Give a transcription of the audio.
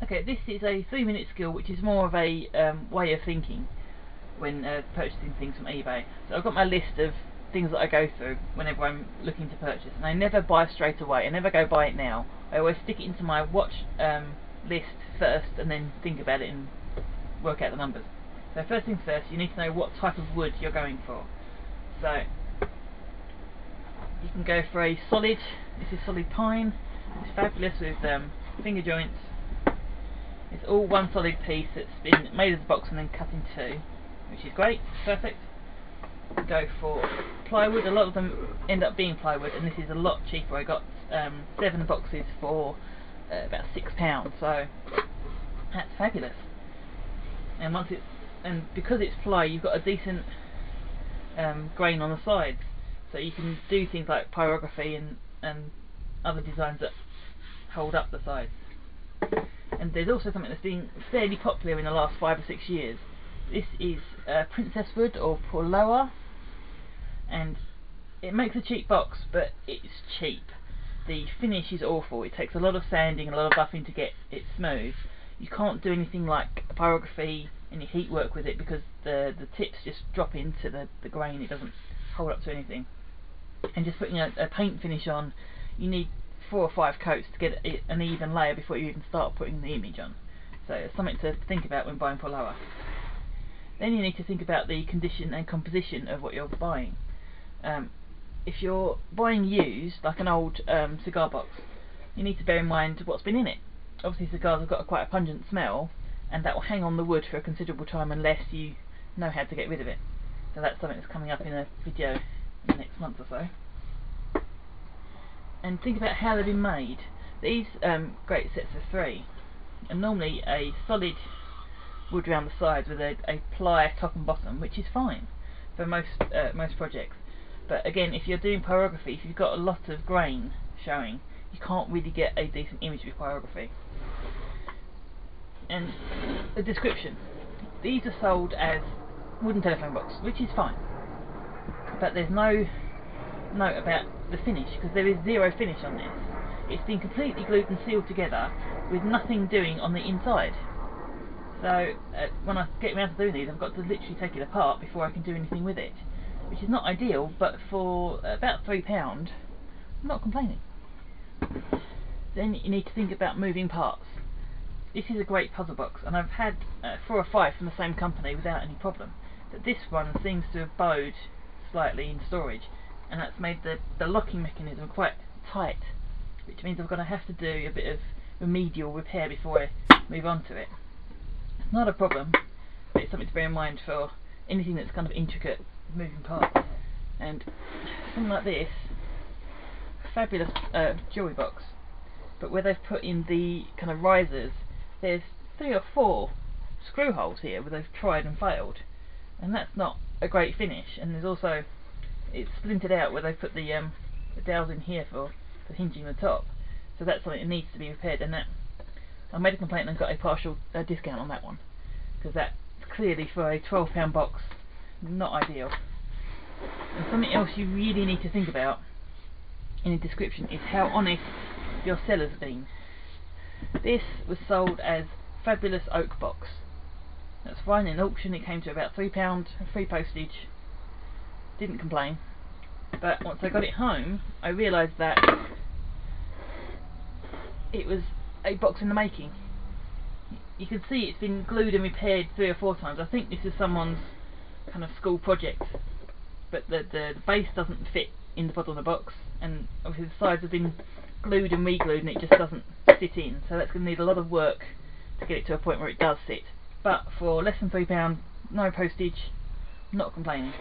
Okay, this is a 3-minute skill, which is more of a way of thinking when purchasing things from eBay. So I've got my list of things that I go through whenever I'm looking to purchase, and I never buy straight away. I never go buy it now. I always stick it into my watch list first, and then think about it and work out the numbers. So first things first, you need to know what type of wood you're going for. So you can go for a solid. This is solid pine. It's fabulous with finger joints. It's all one solid piece that's been made as a box and then cut in two, which is great, perfect. Go for plywood. A lot of them end up being plywood, and this is a lot cheaper. I got 7 boxes for about £6, so that's fabulous. And because it's ply, you've got a decent grain on the sides, so you can do things like pyrography and other designs that hold up the sides. And there's also something that's been fairly popular in the last 5 or 6 years. This is Princess Wood or Porloa, and it makes a cheap box, but it's cheap. The finish is awful. It takes a lot of sanding and a lot of buffing to get it smooth. You can't do anything like pyrography and your heat work with it because the tips just drop into the grain. It doesn't hold up to anything. And just putting a paint finish on, you need 4 or 5 coats to get an even layer before you even start putting the image on. So it's something to think about when buying Porloa. Then you need to think about the condition and composition of what you're buying. If you're buying used, like an old cigar box, you need to bear in mind what's been in it. Obviously cigars have got quite a pungent smell, and that will hang on the wood for a considerable time unless you know how to get rid of it. So that's something that's coming up in a video in the next month or so. And think about how they've been made. These great sets of 3 are normally a solid wood around the sides with a ply top and bottom, which is fine for most projects. But again, if you're doing pyrography, if you've got a lot of grain showing, you can't really get a decent image with pyrography. And the description. These are sold as wooden telephone box, which is fine. But there's no note about the finish, because there is 0 finish on this. It's been completely glued and sealed together with nothing doing on the inside. So when I get around to doing these, I've got to literally take it apart before I can do anything with it, which is not ideal, but for about £3, I'm not complaining. Then you need to think about moving parts. This is a great puzzle box, and I've had 4 or 5 from the same company without any problem. But this one seems to have bowed slightly in storage, and that's made the locking mechanism quite tight, which means I'm going to have to do a bit of remedial repair before I move on to it. It's not a problem, but it's something to bear in mind for anything that's kind of intricate moving parts. And something like this, fabulous jewellery box, but where they've put in the kind of risers, there's 3 or 4 screw holes here where they've tried and failed, and that's not a great finish. And there's also, it's splintered out where they put the dowels in here for hinging the top, so that's something that needs to be repaired. And that, I made a complaint and got a partial discount on that one, because that's clearly for a £12 box not ideal. And something else you really need to think about in the description is how honest your seller's been. This was sold as fabulous oak box. That's fine. In auction it came to about £3, free postage. Didn't complain. But once I got it home, I realised that it was a box in the making. You can see it's been glued and repaired 3 or 4 times. I think this is someone's kind of school project, but the base doesn't fit in the bottom of the box, and obviously the sides have been glued and re-glued, and it just doesn't sit in. So that's going to need a lot of work to get it to a point where it does sit. But for less than £3, no postage, not complaining.